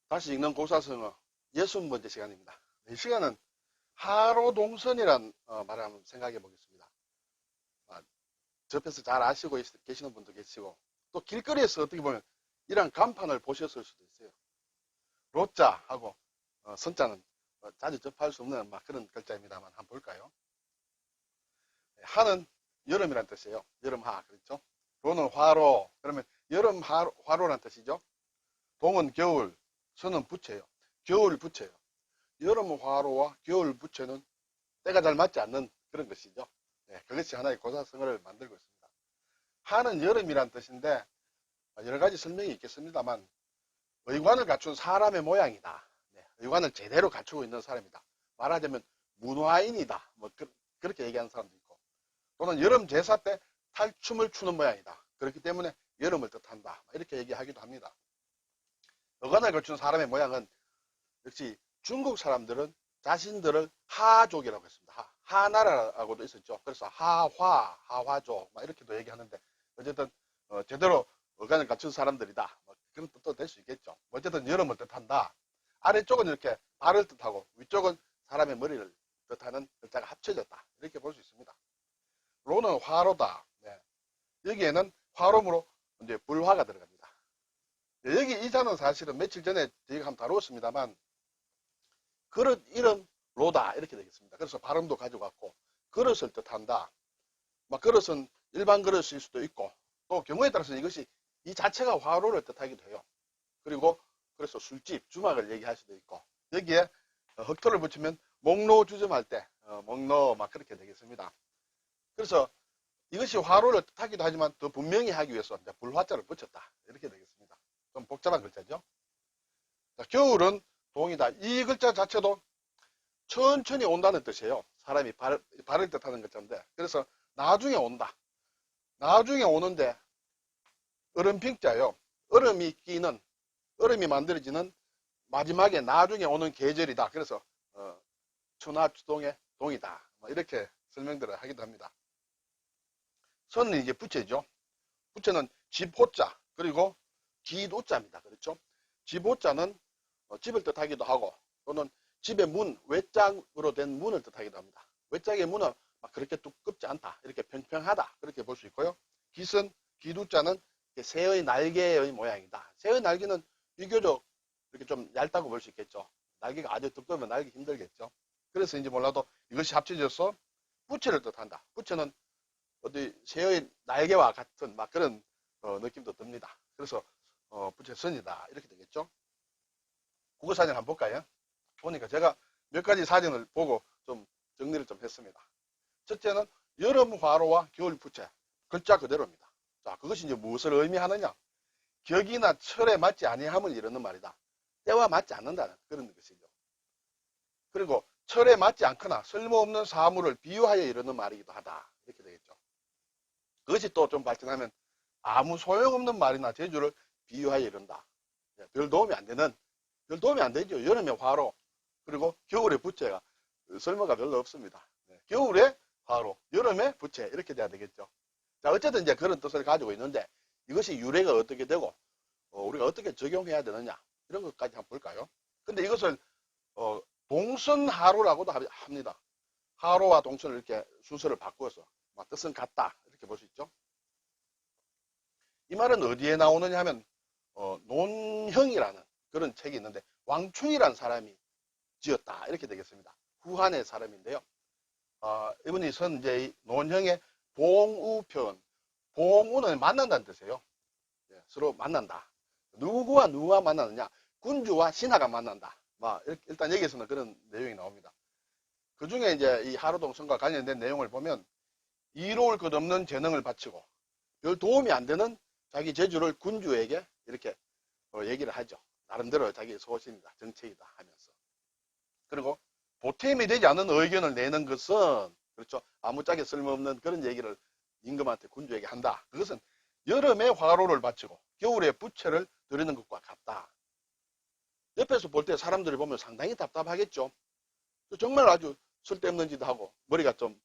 다시 읽는 고사성어 60번째 시간입니다. 이 시간은 하로동선이란 말을 한번 생각해 보겠습니다. 접해서 잘 아시고 계시는 분도 계시고 또 길거리에서 어떻게 보면 이런 간판을 보셨을 수도 있어요. 로자하고 선자는 자주 접할 수 없는 그런 글자입니다만 한번 볼까요? 하는 여름이란 뜻이에요. 여름하, 그렇죠? 로는 화로, 그러면 여름 화로란 뜻이죠. 동은 겨울, 서는 부채예요. 겨울 부채예요. 여름 화로와 겨울 부채는 때가 잘 맞지 않는 그런 것이죠. 네, 그것이 하나의 고사성어를 만들고 있습니다. 하는 여름이란 뜻인데 여러 가지 설명이 있겠습니다만 의관을 갖춘 사람의 모양이다. 네, 의관을 제대로 갖추고 있는 사람이다. 말하자면 문화인이다. 그렇게 얘기하는 사람도 있고 또는 여름 제사 때 탈춤을 추는 모양이다. 그렇기 때문에 여름을 뜻한다. 이렇게 얘기하기도 합니다. 의관을 갖춘 사람의 모양은 역시 중국 사람들은 자신들을 하족이라고 했습니다. 하나라고도 있었죠. 그래서 하화족 이렇게도 얘기하는데 어쨌든 제대로 의관을 갖춘 사람들이다. 그런 뜻도 될 수 있겠죠. 어쨌든 여름을 뜻한다. 아래쪽은 이렇게 발을 뜻하고 위쪽은 사람의 머리를 뜻하는 글자가 합쳐졌다. 이렇게 볼 수 있습니다. 로는 화로다. 네. 여기에는 화로므로 이제 불화가 들어갑니다. 여기 이 자는 사실은 며칠 전에 저희가 한번 다루었습니다만 그릇 이름 로다 이렇게 되겠습니다. 그래서 발음도 가지고 왔고 그릇을 뜻한다. 그릇은 일반 그릇일 수도 있고 또 경우에 따라서 이것이 이 자체가 화로를 뜻하기도 해요. 그리고 그래서 술집, 주막을 얘기할 수도 있고 여기에 흑토를 붙이면 목로 주점할 때 목로 그렇게 되겠습니다. 그래서 이것이 화로를 뜻하기도 하지만 더 분명히 하기 위해서 이제 불화자를 붙였다. 이렇게 되겠습니다. 좀 복잡한 글자죠. 자, 겨울은 동이다. 이 글자 자체도 천천히 온다는 뜻이에요. 사람이 발을 뜻하는 글자인데 그래서 나중에 온다. 나중에 오는데 얼음빙자예요. 얼음이 만들어지는 마지막에 나중에 오는 계절이다. 그래서 천하추동의 동이다. 이렇게 설명들을 하기도 합니다. 선은 이제 부채죠. 부채는 집호자 그리고 기도자입니다. 그렇죠? 집호자는 집을 뜻하기도 하고 또는 집의 문, 외장으로 된 문을 뜻하기도 합니다. 외장의 문은 그렇게 두껍지 않다. 이렇게 평평하다. 그렇게 볼 수 있고요. 기선, 기두자는 새의 날개의 모양이다. 새의 날개는 비교적 이렇게 좀 얇다고 볼 수 있겠죠. 날개가 아주 두꺼우면 날기 힘들겠죠. 그래서인지 몰라도 이것이 합쳐져서 부채를 뜻한다. 부채는 어디 새의 날개와 같은 그런 느낌도 듭니다. 그래서 부채선이다. 이렇게 되겠죠. 국어사진 한번 볼까요? 보니까 제가 몇 가지 사진을 보고 좀 정리를 좀 했습니다. 첫째는 여름 화로와 겨울 부채. 글자 그대로입니다. 자, 그것이 이제 무엇을 의미하느냐? 격이나 철에 맞지 아니함을 이르는 말이다. 때와 맞지 않는다는 그런 것이죠. 그리고 철에 맞지 않거나 쓸모없는 사물을 비유하여 이르는 말이기도 하다. 이렇게 되겠죠. 그것이 또 좀 발전하면 아무 소용없는 말이나 재주를 비유하여 이른다. 별 도움이 안 되는, 별 도움이 안 되죠. 여름에 화로, 그리고 겨울에 부채가 쓸모가 별로 없습니다. 겨울에 화로, 여름에 부채 이렇게 돼야 되겠죠. 자, 어쨌든 이제 그런 뜻을 가지고 있는데 이것이 유래가 어떻게 되고 우리가 어떻게 적용해야 되느냐 이런 것까지 한번 볼까요? 근데 이것을 동선하로라고도 합니다. 하로와 동선을 이렇게 순서를 바꾸어서 뜻은 같다 이렇게 볼 수 있죠. 이 말은 어디에 나오느냐 하면 논형이라는 그런 책이 있는데 왕충이라는 사람이 지었다 이렇게 되겠습니다. 후한의 사람인데요. 이분이 선 이제 논형의 봉우 표현, 봉우는 만난다는 뜻이에요. 서로 만난다. 누구와 누구와 만나느냐? 군주와 신하가 만난다. 일단 여기에서는 그런 내용이 나옵니다. 그 중에 이제 이 하로동선과 관련된 내용을 보면 이로울 것 없는 재능을 바치고 별 도움이 안 되는 자기 재주를 군주에게 이렇게 얘기를 하죠. 나름대로 자기 소신이다, 정책이다 하면서. 그리고 보탬이 되지 않는 의견을 내는 것은 그렇죠. 아무짝에 쓸모없는 그런 얘기를 임금한테 군주에게 한다. 그것은 여름에 화로를 바치고 겨울에 부채를 드리는 것과 같다. 옆에서 볼 때 사람들이 보면 상당히 답답하겠죠. 정말 아주 쓸데없는 짓 하고 머리가 좀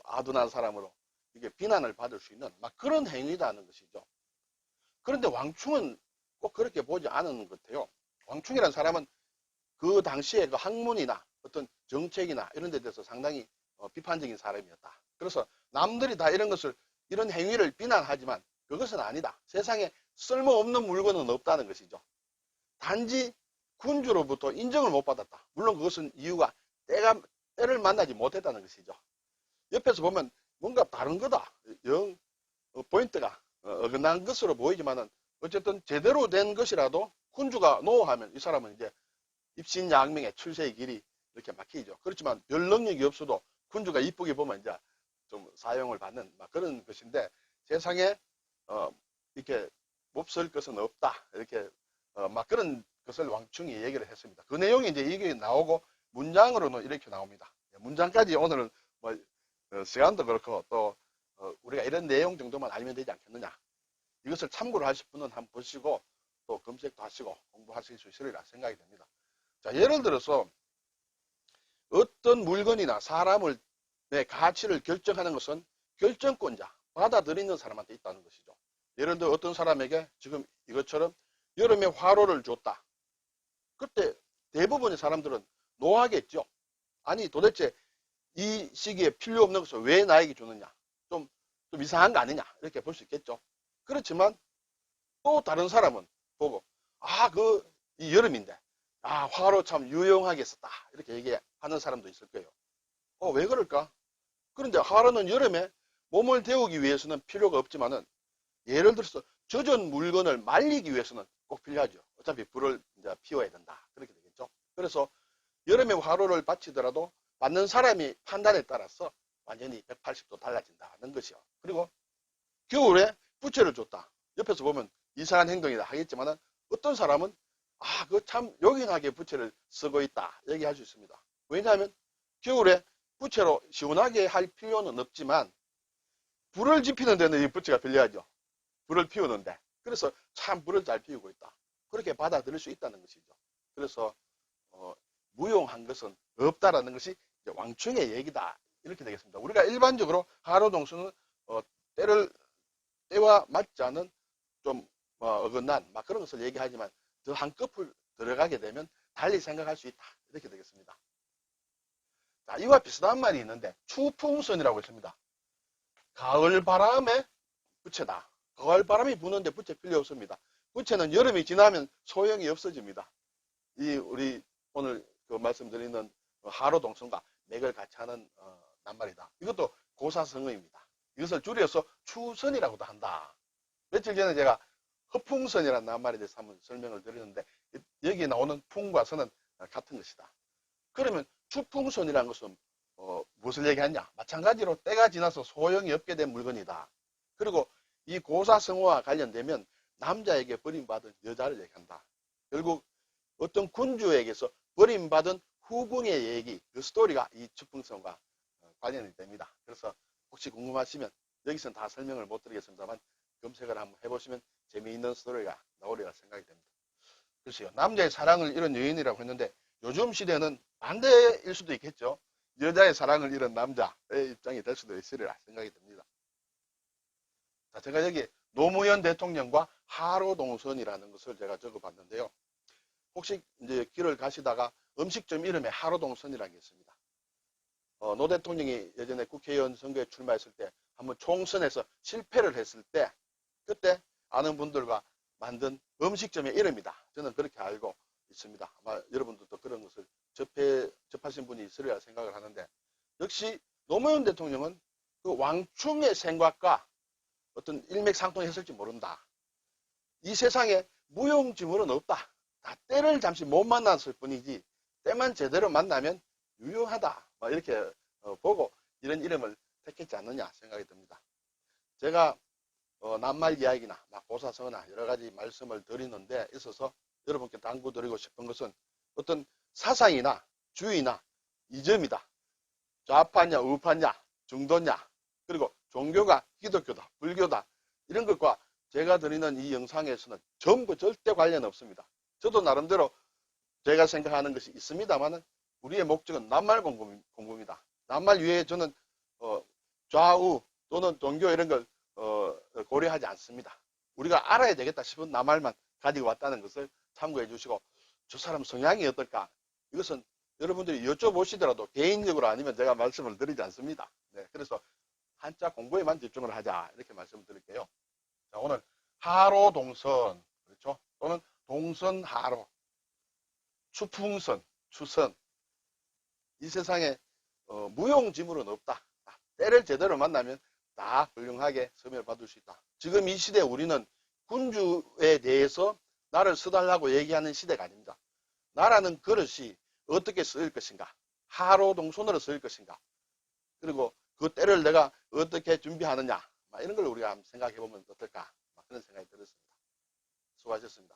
아둔한 사람으로 이게 비난을 받을 수 있는 그런 행위다는 것이죠. 그런데 왕충은 꼭 그렇게 보지 않은 것 같아요. 왕충이라는 사람은 그 당시에 그 학문이나 어떤 정책이나 이런 데 대해서 상당히 비판적인 사람이었다. 그래서 남들이 다 이런 것을, 이런 행위를 비난하지만 그것은 아니다. 세상에 쓸모없는 물건은 없다는 것이죠. 단지 군주로부터 인정을 못 받았다. 물론 그것은 이유가 때를 만나지 못했다는 것이죠. 옆에서 보면 뭔가 다른 거다. 포인트가 어긋난 것으로 보이지만은 어쨌든 제대로 된 것이라도 군주가 노하면 이 사람은 이제 입신양명의 출세의 길이 이렇게 막히죠. 그렇지만 별 능력이 없어도 군주가 이쁘게 보면 이제 좀 사용을 받는 막 그런 것인데, 세상에 이렇게 몹쓸 것은 없다. 이렇게 막 그런 것을 왕충이 얘기를 했습니다. 그 내용이 이제 이게 나오고 문장으로는 이렇게 나옵니다. 문장까지 오늘은 뭐 시간도 그렇고 또 우리가 이런 내용 정도만 알면 되지 않겠느냐. 이것을 참고를 하실 분은 한번 보시고 또 검색도 하시고 공부하실 수 있으리라 생각이 됩니다. 자, 예를 들어서 어떤 물건이나 사람의 가치를 결정하는 것은 결정권자, 받아들이는 사람한테 있다는 것이죠. 예를 들어 어떤 사람에게 지금 이것처럼 여름에 화로를 줬다. 그때 대부분의 사람들은 노하겠죠. 아니 도대체 이 시기에 필요 없는 것을 왜 나에게 주느냐. 좀 이상한 거 아니냐. 이렇게 볼 수 있겠죠. 그렇지만 또 다른 사람은 보고 이 여름인데 화로 참 유용하겠었다. 이렇게 얘기하는 사람도 있을 거예요. 왜 그럴까? 그런데 화로는 여름에 몸을 데우기 위해서는 필요가 없지만은 예를 들어서 젖은 물건을 말리기 위해서는 꼭 필요하죠. 어차피 불을 이제 피워야 된다. 그렇게 되겠죠. 그래서 여름에 화로를 바치더라도 받는 사람이 판단에 따라서 완전히 180도 달라진다는 것이요. 그리고 겨울에 부채를 줬다. 옆에서 보면 이상한 행동이다 하겠지만은 어떤 사람은 그거 참 요긴하게 부채를 쓰고 있다 얘기할 수 있습니다. 왜냐하면 겨울에 부채로 시원하게 할 필요는 없지만 불을 지피는 데는 이 부채가 필요하죠. 불을 피우는데. 그래서 참 불을 잘 피우고 있다. 그렇게 받아들일 수 있다는 것이죠. 그래서 무용한 것은 없다라는 것이 이제 왕충의 얘기다. 이렇게 되겠습니다. 우리가 일반적으로 하로동수는 때와 맞지 않은 좀 어긋난 막 그런 것을 얘기하지만 더 한꺼풀 들어가게 되면 달리 생각할 수 있다. 이렇게 되겠습니다. 자, 이와 비슷한 말이 있는데 추풍선이라고 있습니다. 가을 바람에 부채다. 가을 바람이 부는데 부채 필요 없습니다. 부채는 여름이 지나면 소용이 없어집니다. 우리 오늘 말씀드리는 하로동선과 맥을 같이 하는 낱말이다. 이것도 고사성어입니다. 이것을 줄여서 추선이라고도 한다. 며칠 전에 제가 허풍선이라는 낱말에 대해서 한번 설명을 드렸는데 여기에 나오는 풍과 선은 같은 것이다. 그러면 추풍선이라는 것은 무엇을 얘기하냐? 마찬가지로 때가 지나서 소용이 없게 된 물건이다. 그리고 이 고사성어와 관련되면 남자에게 버림받은 여자를 얘기한다. 결국 어떤 군주에게서 버림받은 후궁의 얘기, 그 스토리가 이 추풍선과 관련이 됩니다. 그래서 혹시 궁금하시면 여기서는 다 설명을 못 드리겠습니다만 검색을 한번 해보시면 재미있는 스토리가 나오리라 생각이 됩니다. 글쎄요, 남자의 사랑을 잃은 여인이라고 했는데 요즘 시대는 반대일 수도 있겠죠. 여자의 사랑을 잃은 남자의 입장이 될 수도 있으리라 생각이 듭니다. 자, 제가 여기 노무현 대통령과 하로동선이라는 것을 제가 적어봤는데요. 혹시 이제 길을 가시다가 음식점 이름에 하로동선이라는 게 있습니다. 노 대통령이 예전에 국회의원 선거에 출마했을 때 한번 총선에서 실패를 했을 때 그때 아는 분들과 만든 음식점의 이름이다. 저는 그렇게 알고 있습니다. 아마 여러분들도 그런 것을 접하신 분이 있으리라 생각을 하는데 역시 노무현 대통령은 그 왕충의 생각과 어떤 일맥상통했을지 모른다. 이 세상에 무용지물은 없다. 다 때를 잠시 못 만났을 뿐이지 때만 제대로 만나면 유용하다. 이렇게 보고 이런 이름을 택했지 않느냐 생각이 듭니다. 제가 낱말 이야기나 고사성어나 여러 가지 말씀을 드리는데 있어서 여러분께 당부드리고 싶은 것은 어떤 사상이나 주의나 이점이다. 좌파냐 우파냐 중도냐 그리고 종교가 기독교다 불교다 이런 것과 제가 드리는 이 영상에서는 전부 절대 관련 없습니다. 저도 나름대로 제가 생각하는 것이 있습니다만 우리의 목적은 낱말 공부입니다. 낱말 위에 저는 좌우 또는 종교 이런 걸 고려하지 않습니다. 우리가 알아야 되겠다 싶은 낱말만 가지고 왔다는 것을 참고해 주시고 저 사람 성향이 어떨까? 이것은 여러분들이 여쭤보시더라도 개인적으로 아니면 제가 말씀을 드리지 않습니다. 네, 그래서 한자 공부에만 집중을 하자 이렇게 말씀을 드릴게요. 자, 오늘 하로 동선, 그렇죠? 또는 동선 하로, 추풍선, 추선. 이 세상에 무용지물은 없다. 때를 제대로 만나면 다 훌륭하게 섬을 받을 수 있다. 지금 이 시대에 우리는 군주에 대해서 나를 써달라고 얘기하는 시대가 아닙니다. 나라는 그릇이 어떻게 쓰일 것인가, 하로 동선으로 쓰일 것인가, 그리고 그 때를 내가 어떻게 준비하느냐, 이런 걸 우리가 한번 생각해 보면 어떨까, 그런 생각이 들었습니다. 수고하셨습니다.